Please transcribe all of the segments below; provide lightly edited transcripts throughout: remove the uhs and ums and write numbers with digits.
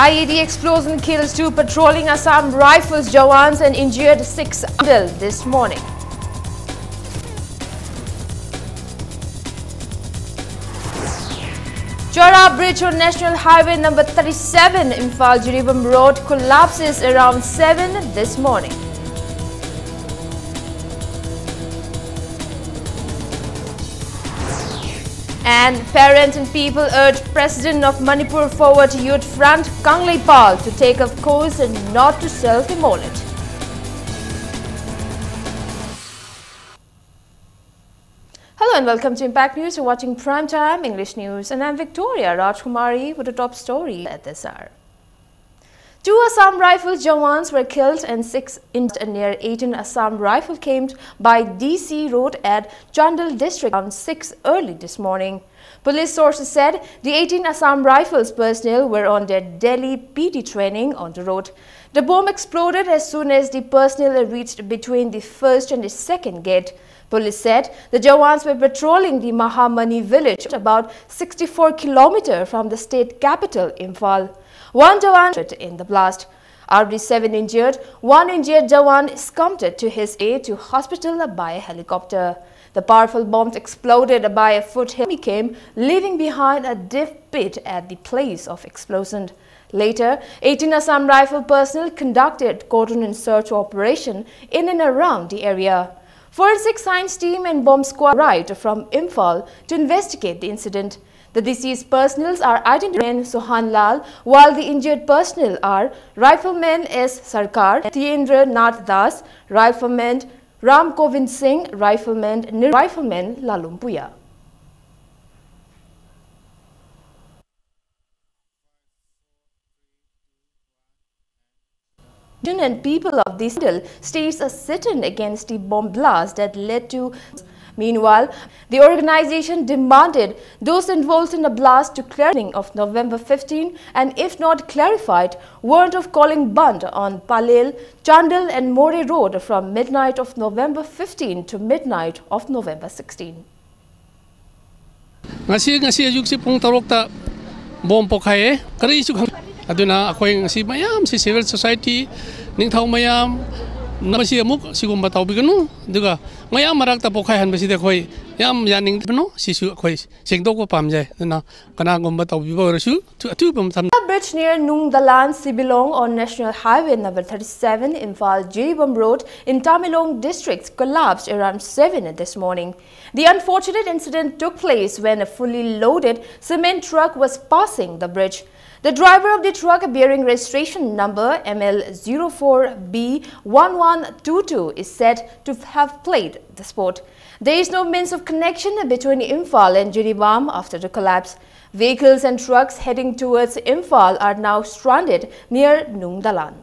IED explosion kills 2 patrolling Assam Rifles Jawans and injured 6 this morning. Chora Bridge on National Highway number 37, Imphal-Jiribam Road collapses around 7 this morning. And parents and people urge President of Manipur Forward Youth Front Kangleipal to take up course and not to self-immolate. Hello and welcome to Impact News. You're watching Primetime English News and I'm Victoria Rajkumari with the top story at this hour. 2 Assam Rifles Jawans were killed and 6 injured near 18 Assam Rifle camped by DC Road at Chandal district around 6 early this morning. Police sources said the 18 Assam Rifles personnel were on their Delhi PD training on the road. The bomb exploded as soon as the personnel reached between the first and the second gate. Police said the Jawans were patrolling the Mahamani village about 64 km from the state capital, Imphal. 1 Jawan in the blast. Out of the 7 injured, 1 injured Jawan escorted to his aid to hospital by a helicopter. The powerful bomb exploded by a foothill he came, leaving behind a deep pit at the place of explosion. Later, 18 Assam Rifle personnel conducted cordon and search operation in and around the area. Forensic science team and bomb squad arrived from Imphal to investigate the incident. The deceased personnel are identified as Sohan Lal, while the injured personnel are Rifleman S. Sarkar, Tiendra Nath Das, Rifleman Ram Kovind Singh, Rifleman Lalumpuya. And people of this states are sitting against the bomb blast that led to. Meanwhile, the organization demanded those involved in the blast to clarify of November 15 and if not clarified, warrant of calling band on Palel, Chandal and More Road from midnight of November 15 to midnight of November 16. Ngasi ayuk si pung tarok bom pokhaye kari isu khang aduna akhoi ngasi mayam si civil society ningthau mayam namasi amuk sigum batau biganu duga mayam marak ta pokhai han basi dekhoi yam yaning bno sisu khoi sengdok ko pamjai na kana gum batau bibo rasu tu pam sam. A bridge near Nungdalan Sibilong on National Highway number 37 Imphal-Jiribam Road in Tamenglong district collapsed around 7 this morning. The unfortunate incident took place when a fully loaded cement truck was passing the bridge. The driver of the truck bearing registration number ML04B1122 is said to have played the sport. There is no means of connection between Imphal and Jiribam after the collapse. Vehicles and trucks heading towards Imphal are now stranded near Nungdalan.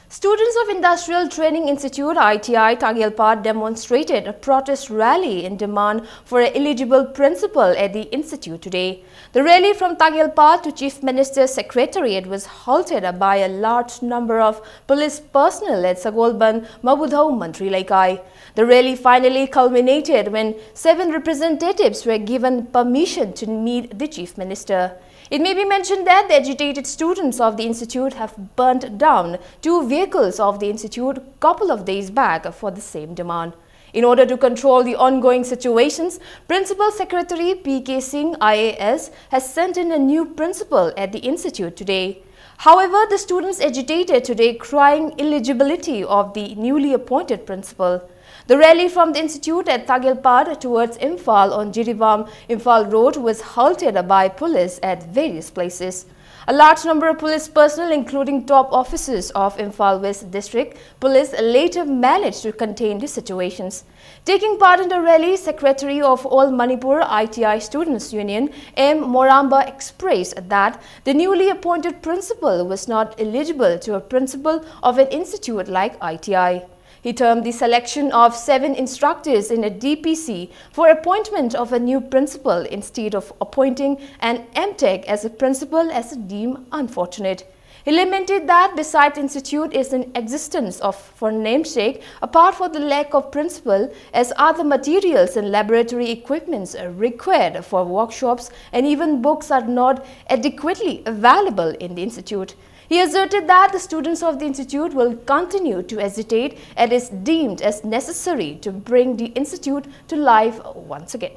Students of Industrial Training Institute ITI Tagyalpad demonstrated a protest rally in demand for an eligible principal at the institute today. The rally from Tagyalpad to Chief Minister's Secretariat was halted by a large number of police personnel at Sagolban Mabudhau Mantri Laikai. The rally finally culminated when 7 representatives were given permission to meet the Chief Minister. It may be mentioned that the agitated students of the institute have burnt down 2 vehicles of the institute a couple of days back for the same demand. In order to control the ongoing situations, Principal Secretary P.K. Singh IAS has sent in a new principal at the institute today. However, the students agitated today crying eligibility of the newly appointed principal. The rally from the institute at Tagyalpad towards Imphal on Jiribam Imphal Road was halted by police at various places. A large number of police personnel, including top officers of Imphal West District Police, later managed to contain the situations. Taking part in the rally, Secretary of All Manipur ITI Students Union M. Moramba expressed that the newly appointed principal was not eligible to a principal of an institute like ITI. He termed the selection of 7 instructors in a DPC for appointment of a new principal instead of appointing an MTech as a principal as deemed unfortunate. He lamented that besides institute is in existence of for namesake, apart from the lack of principal, as other materials and laboratory equipments are required for workshops and even books are not adequately available in the institute. He asserted that the students of the institute will continue to hesitate and is deemed as necessary to bring the institute to life once again.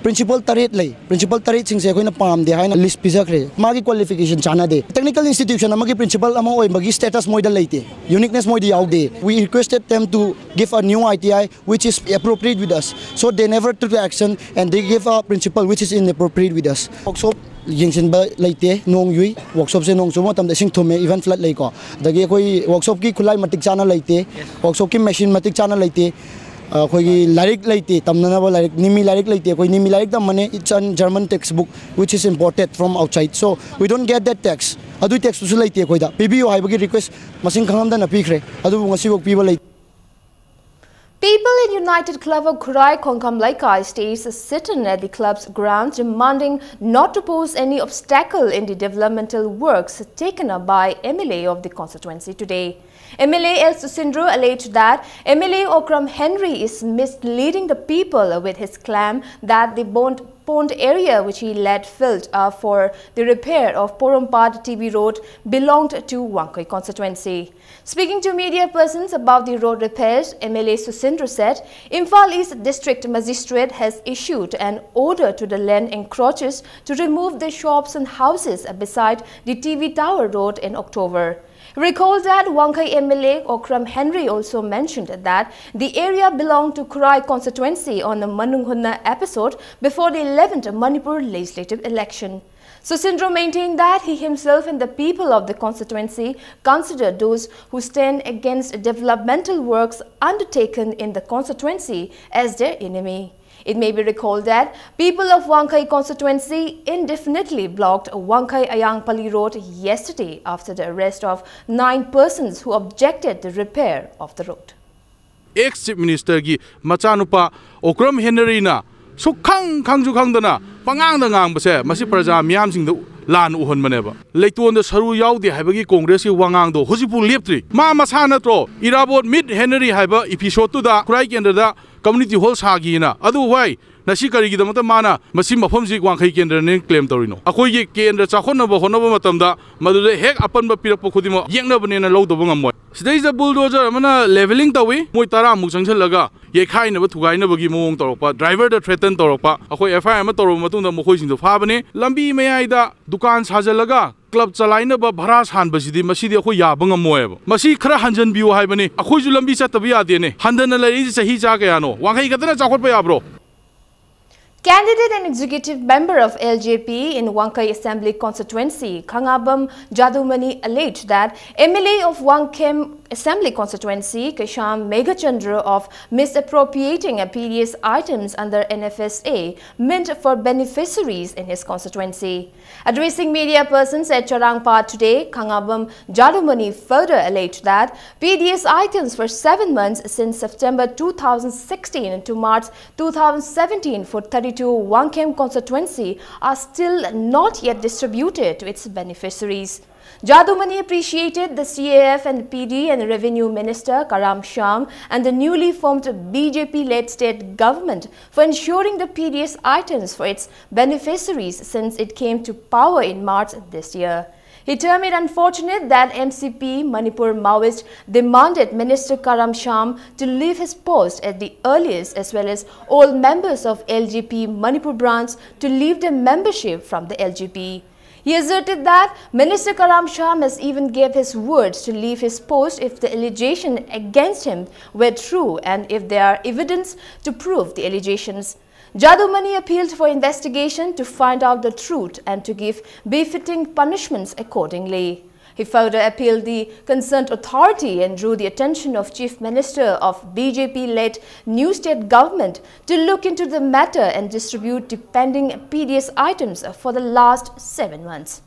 Principal tarit lay principal tarit sing se koina pam de haina list pizza kre magi qualification chana de technical institution amagi principal amo oi magi status moida leite uniqueness moida yaude. We requested them to give a new ITI which is appropriate with us, so they never took action and they gave a principal which is inappropriate with us. Workshop yingsin ba leite nong yui workshop se nong sumo tam de sing thome even flat lay ko dagi koi workshop ki khulai matik chana leite workshop ki machine matik chana leite koi lyric leite tamna ba lyric nimi lyric leite koi nimi lyric da mane it's a German textbook which is imported from outside, so we don't get that text adu text su leite koi da PBO hai bagi request masing khangam da na pikre adu ngasi wok piba leite. People in United Club of Kurai Konkamlaikai stays sitting at the club's grounds demanding not to pose any obstacle in the developmental works taken up by MLA of the constituency today. MLA El Susindro alleged that MLA Okram Henry is misleading the people with his claim that the pond area which he led filled for the repair of Porumpad TB Road belonged to Wankai constituency. Speaking to media persons about the road repairs, MLA Susindro said Imphal East District Magistrate has issued an order to the land encroachers to remove the shops and houses beside the TV Tower Road in October. Recall that Wankai MLA Okram Henry also mentioned that the area belonged to Kurai constituency on the Manunghunna episode before the 11th Manipur legislative election. Susindro maintained that he himself and the people of the constituency consider those who stand against developmental works undertaken in the constituency as their enemy. It may be recalled that people of Wankai constituency indefinitely blocked Wankai Ayangpali Road yesterday after the arrest of 9 persons who objected the repair of the road. Ex-Chief Minister ki machanupa Okram Henry na sukhang khangju khangdana pangang da ngang base masi praja miyam sing da lan uhon maneba leiton da saru yaudi haibagi congress ki wangang do hojipu leptri ma masana tro irabot mid Henry haiba episode tu da kurai kendra da community hall sagi na adu wai nasi kari gi da mata mana masi mafam ji Wankai kendra ne claim torino akoi gi kendra chakhon ba honaba matam da madu de hek apan ba pirak pokhudimo yengna bane na lo do bangam sidai ja bulldozer amana leveling tawi moi tara mu changchal laga ye khai na ba thugai na bagi mong torokpa driver da threaten torokpa akoi FIR ma toro matung da mokoi sing do phabane lambi mayai da dukan sajalaga club chalaina ba bhara san basidi masidi akoi ya bangam moeba masi khara hanjan biu haibane akoi ju lambi cha tabi ade ne handana lai sahi cha ka yano Wankai kadana chakot pa ya bro. Candidate and executive member of LJP in Wankai Assembly constituency, Khangabam Jadumani alleged that MLA of Wankem Assembly constituency, Kesham Megachandra, of misappropriating PDS items under NFSA meant for beneficiaries in his constituency. Addressing media persons at Charangpad today, Khangabam Jadumani further alleged that PDS items for 7 months since September 2016 to March 2017 for 32 Wankem constituency are still not yet distributed to its beneficiaries. Jadumani appreciated the CAF and PD and Revenue Minister Karam Sham and the newly formed BJP-led state government for ensuring the PDS items for its beneficiaries since it came to power in March this year. He termed it unfortunate that MCP Manipur Maoist demanded Minister Karam Sham to leave his post at the earliest, as well as all members of LGP Manipur branch to leave their membership from the LGP. He asserted that Minister Karam Sham has even gave his word to leave his post if the allegation against him were true and if there are evidence to prove the allegations. Jadumani appealed for investigation to find out the truth and to give befitting punishments accordingly. He further appealed the concerned authority and drew the attention of Chief Minister of BJP-led new state government to look into the matter and distribute the pending PDS items for the last 7 months.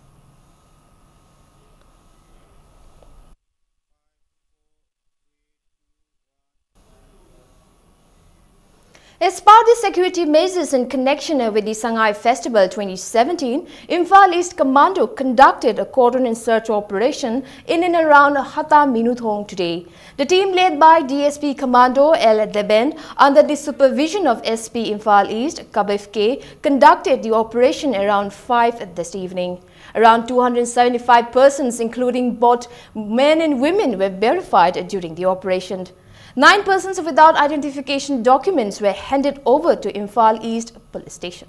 As part of the security measures in connection with the Sangay Festival 2017, Imphal East Commando conducted a cordon and search operation in and around Hata Minuthong today. The team led by DSP Commando L. Deben under the supervision of SP Imphal East, Kabif K, conducted the operation around 5 this evening. Around 275 persons, including both men and women, were verified during the operation. 9 persons without identification documents were handed over to Imphal East Police Station.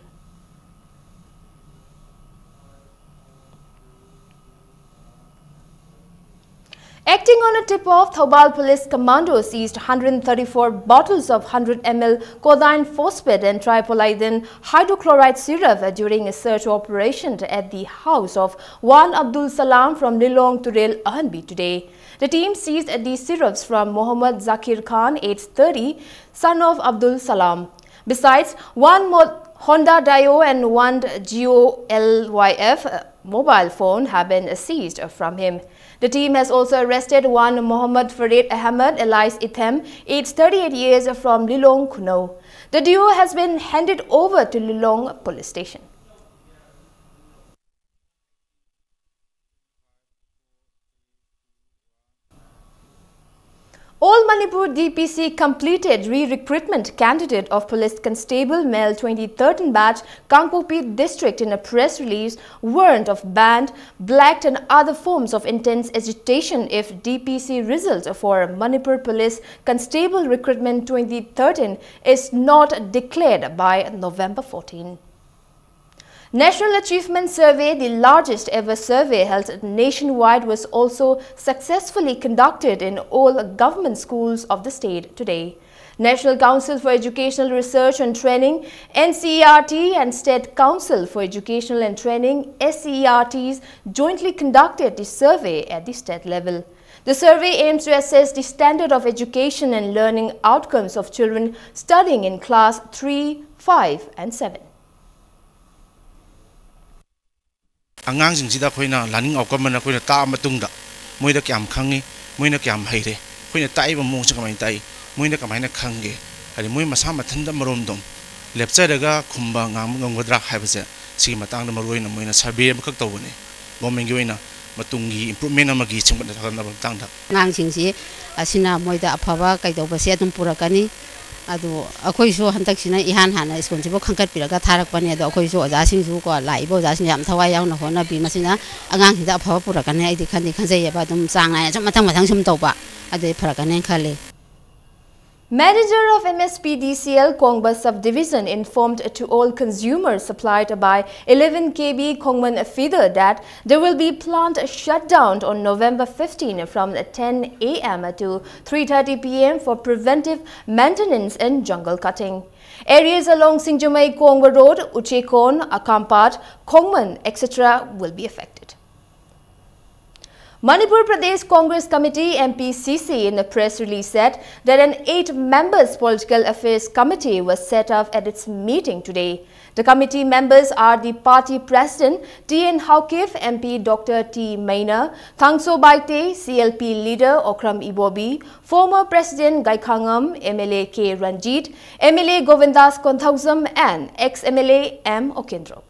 Acting on a tip-off, Thobal Police Commando seized 134 bottles of 100 ml codeine phosphate and tripolidine hydrochloride syrup during a search operation at the house of Wan Abdul Salam from Lilong Turel, Ahanbi today. The team seized the syrups from Mohammad Zakir Khan, age 30, son of Abdul Salam. Besides, one Honda Dio and one GOLYF mobile phone have been seized from him. The team has also arrested one Mohammad Farid Ahmed alias Ithem, age 38 years, from Lilong, Kuno. The duo has been handed over to Lilong Police Station. All Manipur DPC completed re-recruitment candidate of Police Constable Male 2013 batch Kangpopi district in a press release warned of banned, blacked and other forms of intense agitation if DPC result for Manipur Police Constable Recruitment 2013 is not declared by November 14. National Achievement Survey, the largest ever survey held nationwide, was also successfully conducted in all government schools of the state today. National Council for Educational Research and Training, NCERT, and State Council for Educational and Training, SCERTs, jointly conducted the survey at the state level. The survey aims to assess the standard of education and learning outcomes of children studying in class 3, 5 and 7. Angangsingda khoina learning outcome na khoina ta matungda moida kyam khangi moina kyam haire khoina tai ba mongsa kamai tai moina kamai na khange ari moi masa mathanda maromdom lepcharaga khumba ngam ngodra haibase si matang na maroina moina survey makak tawone government gi oina matungi improvement amagi chingba thakna tangda ngangsingsi asina moida afaba kaidobase adum purakani adu akoisu hantaksina ihan hana iskonsibo khangkat piraga tharakpani adu akoisu ojasingsu ko laibo ojasing yam thawai yauna hona bi masina angangsida afaba purakani aidi khandi khanjai ba dum changnai cham mathang sum tawba adu pharakani khale. Manager of MSPDCL Kongbas Subdivision informed to all consumers supplied by 11 kV Kongman feeder that there will be plant shutdown on November 15 from 10 a.m. to 3:30 p.m. for preventive maintenance and jungle cutting. Areas along Singjumai Kongwa Road, Uchekon, Akampat, Kongman, etc. will be affected. Manipur Pradesh Congress Committee MPCC in a press release said that an 8-member political affairs committee was set up at its meeting today. The committee members are the party president T.N. Haukif, MP Dr. T. Maina, Thangso Baite, CLP leader Okram Ibobi, former President Gaikhangam, MLA K. Ranjit, MLA Govindas Konthausam and ex-MLA M. Okendro.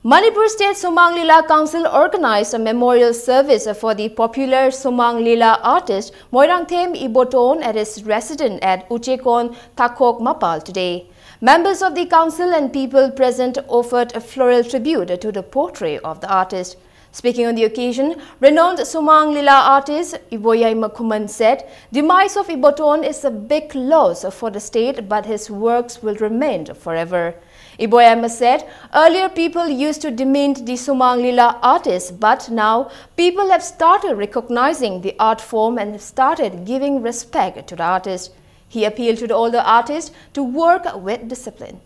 Manipur State Sumang Lila Council organized a memorial service for the popular Sumang Lila artist Moirangthem Iboton at his residence at Uchekon, Thakok, Mapal today. Members of the council and people present offered a floral tribute to the portrait of the artist. Speaking on the occasion, renowned Sumang Lila artist Iboyai Makuman said, "Demise of Iboton is a big loss for the state, but his works will remain forever." Iboyama said, earlier people used to demean the Sumang Lila artists, but now people have started recognizing the art form and started giving respect to the artist. He appealed to all the artists to work with discipline.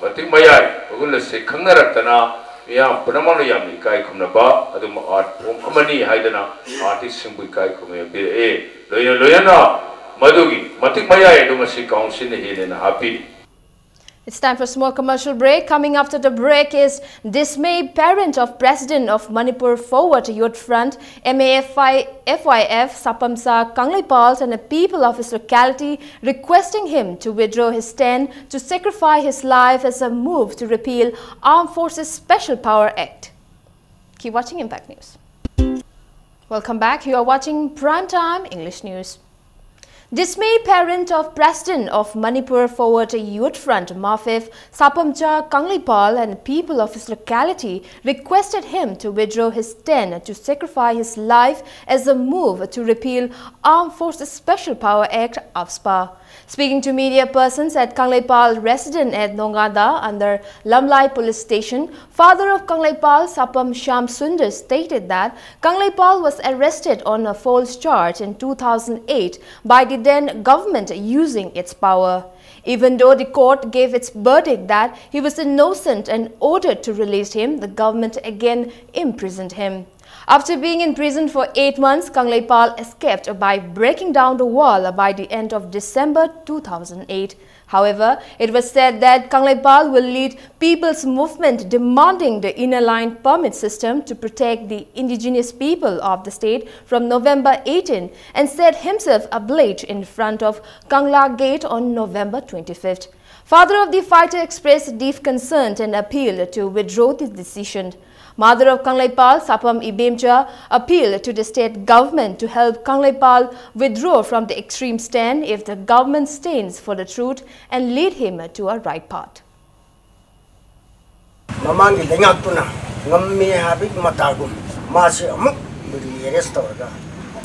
Batik mayai, bagul se khangnarak tana, miyam punamano yamni kai kumna ba, adum art amani haidana artist singbu kai kume be loyana Madugi, Matik Maya, Dumasi Council in Happy. It's time for a small commercial break. Coming after the break is dismayed parent of President of Manipur Forward Youth Front, MAFYF Sapamsa Kangleipal, and the people of his locality requesting him to withdraw his stand to sacrifice his life as a move to repeal Armed Forces Special Power Act. Keep watching Impact News. Welcome back. You are watching Primetime English News. Dismayed parent of President of Manipur Forward Youth Front, MAFYF Sapamcha Kangleipal, and people of his locality requested him to withdraw his stand to sacrifice his life as a move to repeal Armed Forces Special Power Act (AFSPA). Speaking to media persons at Kangleipal resident at Nongada under Lamlai police station, father of Kangleipal, Sapam Sham Sundar, stated that Kangleipal was arrested on a false charge in 2008 by the then government using its power. Even though the court gave its verdict that he was innocent and ordered to release him, the government again imprisoned him. After being in prison for 8 months, Kangleipal escaped by breaking down the wall by the end of December 2008. However, it was said that Kangleipal will lead people's movement demanding the inner line permit system to protect the indigenous people of the state from November 18 and set himself ablaze in front of Kangla Gate on November 25th. Father of the fighter expressed deep concern and appealed to withdraw the decision. Mother of Kangleipal, Sapam Ibemcha, appealed to the state government to help Kangleipal withdraw from the extreme stand if the government stands for the truth and lead him to a right path. Mamangi lengatuna ngamme habik matagum masi amuk buri restoraga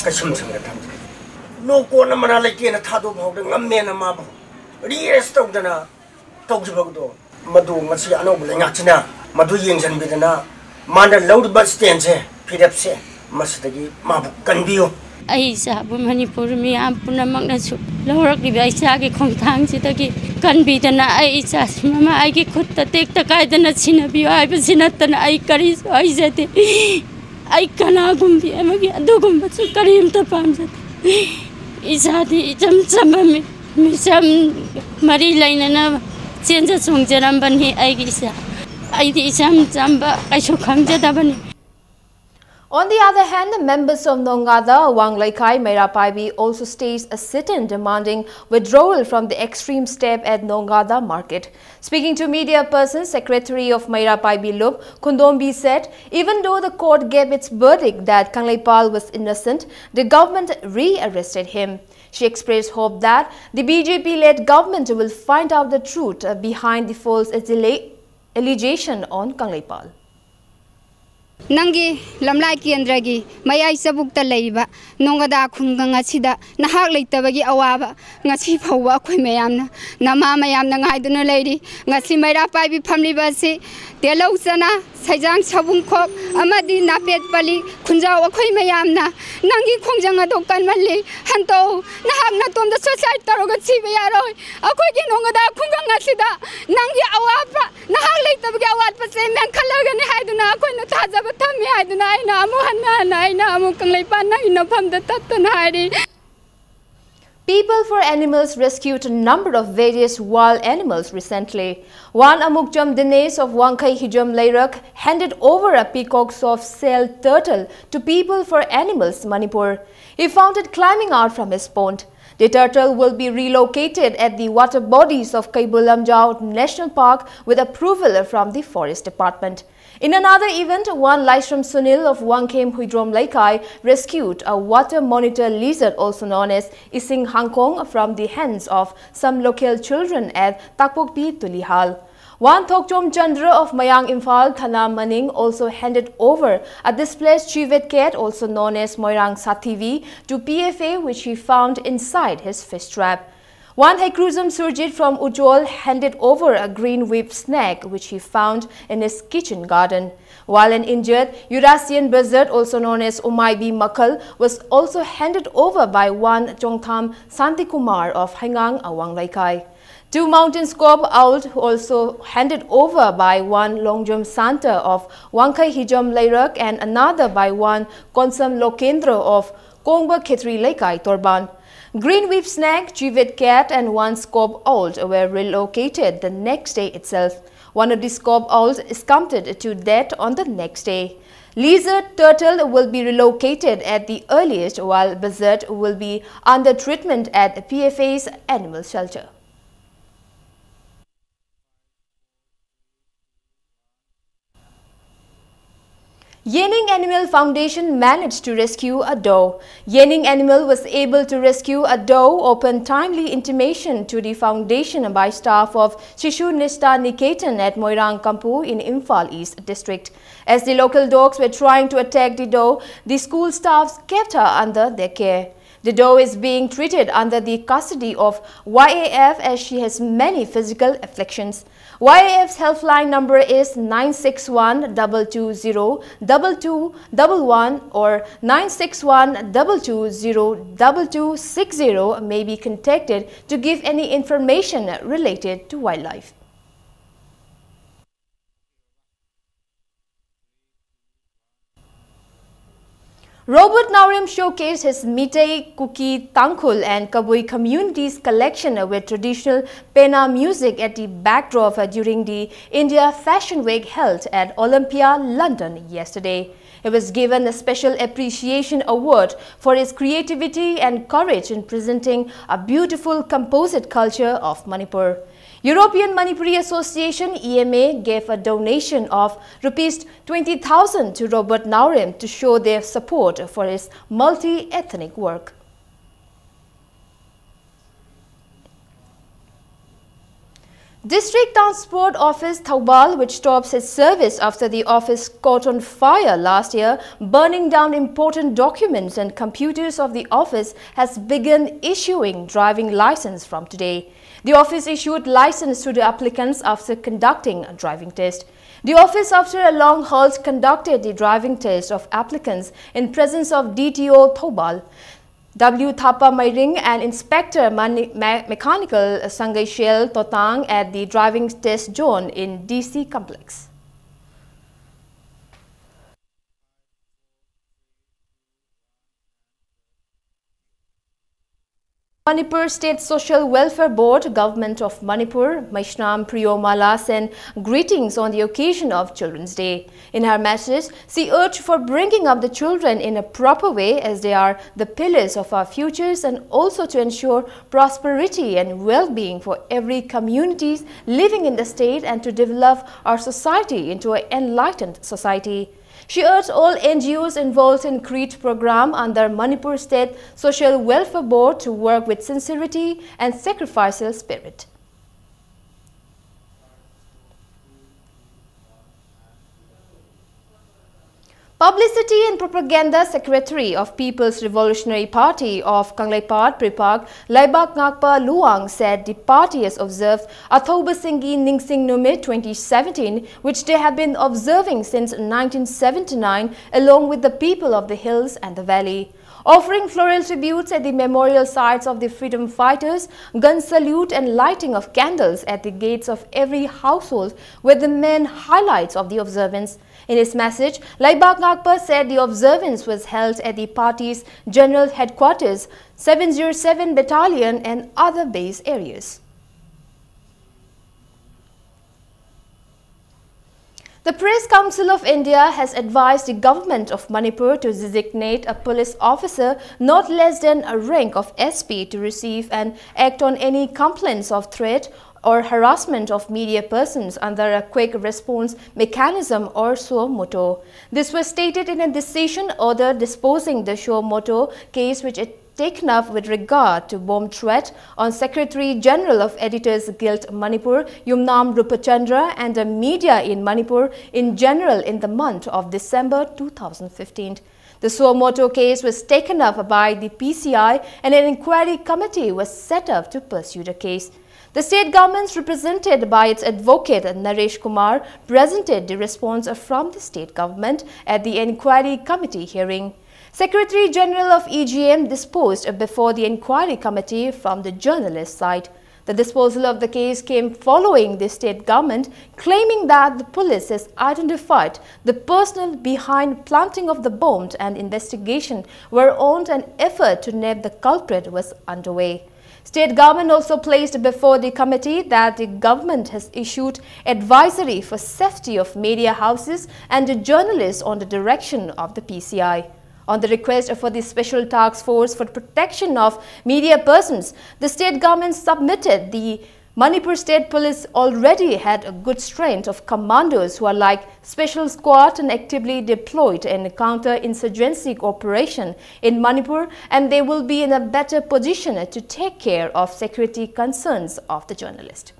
kasum sanga tham no ko na mana leke na thadu bhawde ngamme na ma restore dana tawjibagdo madu ngasi ano lengachina madu yengjan bidana Manda loud bus stand se phirap se masdagi mabu kanbiyo ai sa bu Manipur mi am puna magna su lorak di ai sa ge khongthang si tagi kanbi dana ai sa mama ai ge khut ta tek ta kai dana sinabi ai ba sinatan ai kari ai jate ai kana gum bi amagi adugum ba su karim ta pam jate isa di jam jam mi sam mari laina na chenja sungjaram ban hi ai gi sa. On the other hand, the members of Nongada, Wanglaikai, Meirapaibi also staged a sit-in demanding withdrawal from the extreme step at Nongada market. Speaking to media persons, Secretary of Meirapaibi Lup, Kundombi said, even though the court gave its verdict that Kangleipal was innocent, the government re-arrested him. She expressed hope that the BJP-led government will find out the truth behind the false allegation on Kangleipal. Nangi lamlai kendragi mayai sabukta leiba nongada khunga ngachida nahak leitabagi awaba ngachi phawwa khoi mayamna nama mayamna ngaiduna leiri ngachi Meirapaibi phamliba se telau chana saijang sabung khok amadi napet pali khunjau akhoi mayamna nangi khongjang adokan malli hanto nahak na tomda suicide taroga chiba yaroi akhoi ki nongada khunga ngachida nangi awaba nahak leitabagi awat pa se men khalaga ni haiduna akhoi na thaja People for Animals rescued a number of various wild animals recently. One Amukjam Dinesh of Wangkai Hijam Lairak handed over a peacock soft-shell turtle to People for Animals Manipur. He found it climbing out from his pond. The turtle will be relocated at the water bodies of Kaibulamjao National Park with approval from the Forest Department. In another event, one Laishram Sunil of Wangkem Huidrom Laikai rescued a water monitor lizard also known as Ising Hangkong from the hands of some local children at Takpokpi Tulihal. One Thokchom Chandra of Mayang Imphal Thana Maning also handed over a displaced civet cat also known as Moirang Sativi to PFA which he found inside his fish trap. One Hekruzam Surjit from Ujol handed over a green whip snake which he found in his kitchen garden. While an injured Eurasian buzzard also known as Umaibi Makal was also handed over by one Chongtham Santikumar of Hangang Awang Laikai. Two mountain scob owls also handed over by one Longjom Santa of Wangkai Hijam Lairak and another by one Konsam Lokendra of Kongba Khetri Laikai Torban. Greenweed snake, civet cat and one scob owl were relocated the next day itself. One of the scob owls succumbed to death on the next day. Lizard turtle will be relocated at the earliest, while buzzard will be under treatment at PFA's animal shelter. Yening Animal Foundation managed to rescue a doe. Yening Animal was able to rescue a doe upon timely intimation to the foundation by staff of Shishu Nishta Niketan at Moirang Kampu in Imphal East District. As the local dogs were trying to attack the doe, the school staffs kept her under their care. The doe is being treated under the custody of YAF as she has many physical afflictions. YAF's helpline number is 961-220-2211 or 961-220-2260 may be contacted to give any information related to wildlife. Robert Naurim showcased his Meitei, Kuki, Tangkhul and Kabui communities collection with traditional Pena music at the backdrop during the India Fashion Week held at Olympia, London yesterday. He was given a special appreciation award for his creativity and courage in presenting a beautiful composite culture of Manipur. European Manipuri Association EMA gave a donation of Rs 20,000 to Robert Naurim to show their support for his multi-ethnic work. District Transport Office Thoubal, which stops its service after the office caught on fire last year, burning down important documents and computers of the office, has begun issuing driving license from today. The office issued license to the applicants after conducting a driving test. The office, after a long halt, conducted the driving test of applicants in presence of DTO Thoubal, W. Thapa Mairing and Inspector Mechanical Sangai Shell Totang at the driving test zone in DC complex. Manipur State Social Welfare Board, Government of Manipur, Maishnam Priyomala sent greetings on the occasion of Children's Day. In her message, she urged for bringing up the children in a proper way as they are the pillars of our futures and also to ensure prosperity and well-being for every community living in the state and to develop our society into an enlightened society. She urged all NGOs involved in CREAT program under Manipur State Social Welfare Board to work with sincerity and sacrificial spirit. Publicity and Propaganda Secretary of People's Revolutionary Party of Kangleipat Pripag, Laibak Ngakpa Luang said the party has observed Athoba Singhi Ningsing Numit 2017, which they have been observing since 1979 along with the people of the hills and the valley. Offering floral tributes at the memorial sites of the freedom fighters, gun salute and lighting of candles at the gates of every household were the main highlights of the observance. In his message, Laibak Ngakpa said the observance was held at the party's general headquarters, 707 Battalion and other base areas. The Press Council of India has advised the government of Manipur to designate a police officer not less than a rank of SP to receive and act on any complaints of threat or harassment of media persons under a quick response mechanism or suo motu. This was stated in a decision order disposing the suo motu case which it taken up with regard to bomb threat on Secretary General of Editors Guild Manipur, Yumnam Rupachandra, and the media in Manipur in general in the month of December 2015. The suo motu case was taken up by the PCI and an inquiry committee was set up to pursue the case. The state government, represented by its advocate Naresh Kumar, presented the response from the state government at the inquiry committee hearing. Secretary General of EGM disposed before the inquiry committee from the journalist side. The disposal of the case came following the state government claiming that the police has identified the personnel behind planting of the bomb and investigation were on and effort to nab the culprit was underway. State government also placed before the committee that the government has issued advisory for safety of media houses and the journalists on the direction of the PCI. On the request for the Special Task Force for Protection of Media Persons, the state government submitted the Manipur State Police already had a good strength of commandos who are like special squad and actively deployed in counter-insurgency operation in Manipur, and they will be in a better position to take care of security concerns of the journalist.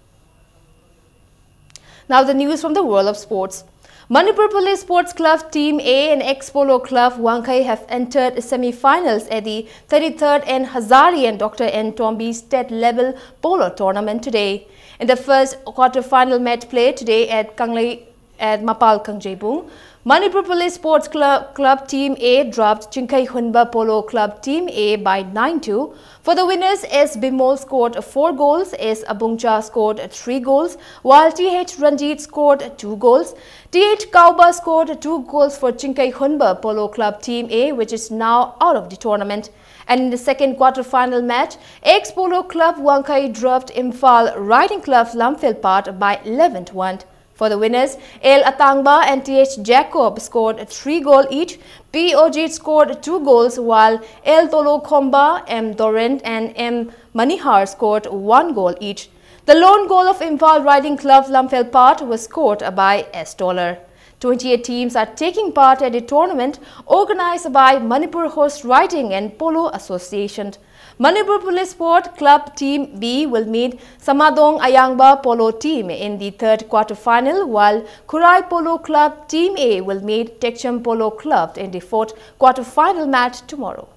Now the news from the world of sports. Manipur Police Sports Club Team A and ex-Polo Club Wankai have entered semi-finals at the 33rd N. Hazari and Dr. N. Tomby State Level Polo Tournament today. In the first quarter-final match played today at Mapal Kangjebung, Manipur Police Sports Club Team A dropped Chinkai Hunba Polo Club Team A by 9-2. For the winners, S. Bimol scored 4 goals, S. Abungcha scored 3 goals, while T.H. Ranjit scored 2 goals. T.H. Kauba scored 2 goals for Chinkai Hunba Polo Club Team A, which is now out of the tournament. And in the second quarter-final match, ex-Polo Club Wankai dropped Imphal Riding Club Lamphilpat by 11-1. For the winners, El Atangba and T.H. Jacob scored 3 goals each. P. Ojit scored 2 goals, while El Tolo Khomba, M. Dorent and M. Manihar scored 1 goal each. The lone goal of Imphal Riding Club Lamphilpat was scored by S. Dollar. 28 teams are taking part at the tournament organized by Manipur Horse Riding and Polo Association. Manipur Police Sport Club Team B will meet Samadong Ayangba Polo Team in the third quarter-final, while Kurai Polo Club Team A will meet Tekcham Polo Club in the fourth quarter-final match tomorrow.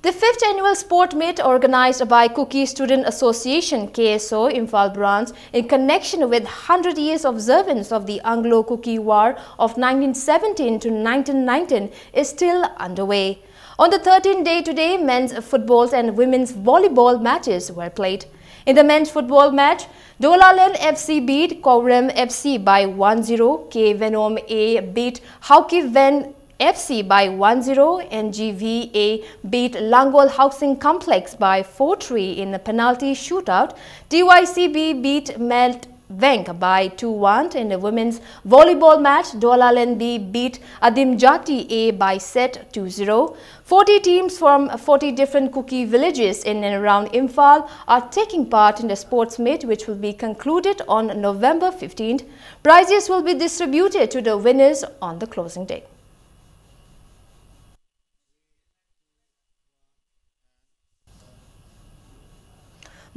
The 5th annual sport meet organized by Cookie Student Association KSO Imphal branch in connection with 100 years observance of the Anglo-Cookie War of 1917 to 1919 is still underway. On the 13th day today, men's football and women's volleyball matches were played. In the men's football match, Dolaland FC beat Kourem FC by 1-0, K Venom A beat Hauki Ven FC by 1-0, NGVA beat Langol Housing Complex by 4-3 in a penalty shootout. TYCB beat Melt Venk by 2-1 in the women's volleyball match. Dolaland B beat Adim Jati A by set 2-0. 40 teams from 40 different Cookie villages in and around Imphal are taking part in the sports meet, which will be concluded on November 15th. Prizes will be distributed to the winners on the closing day.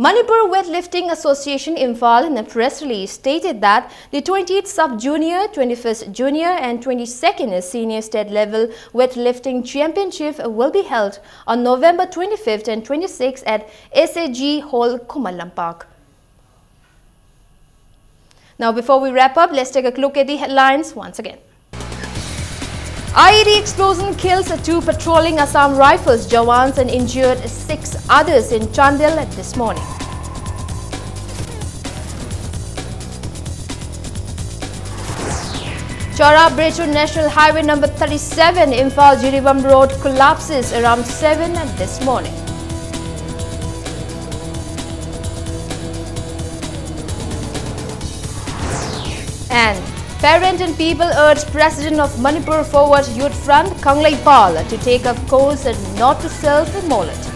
Manipur Weightlifting Association Imphal in a press release stated that the 20th Sub-Junior, 21st Junior and 22nd Senior State Level Weightlifting Championship will be held on November 25th and 26th at SAG Hall, Kumalampak. Now before we wrap up, let's take a look at the headlines once again. IED explosion kills 2 patrolling Assam Rifles jawans and injured 6 others in Chandel this morning. Chora Bridge on National Highway number 37, Imphal Jiribam Road collapses around 7 this morning. And Parent and people urge President of Manipur Forward Youth Front, Kanglai Pal, to take up course and not to sell the mullet.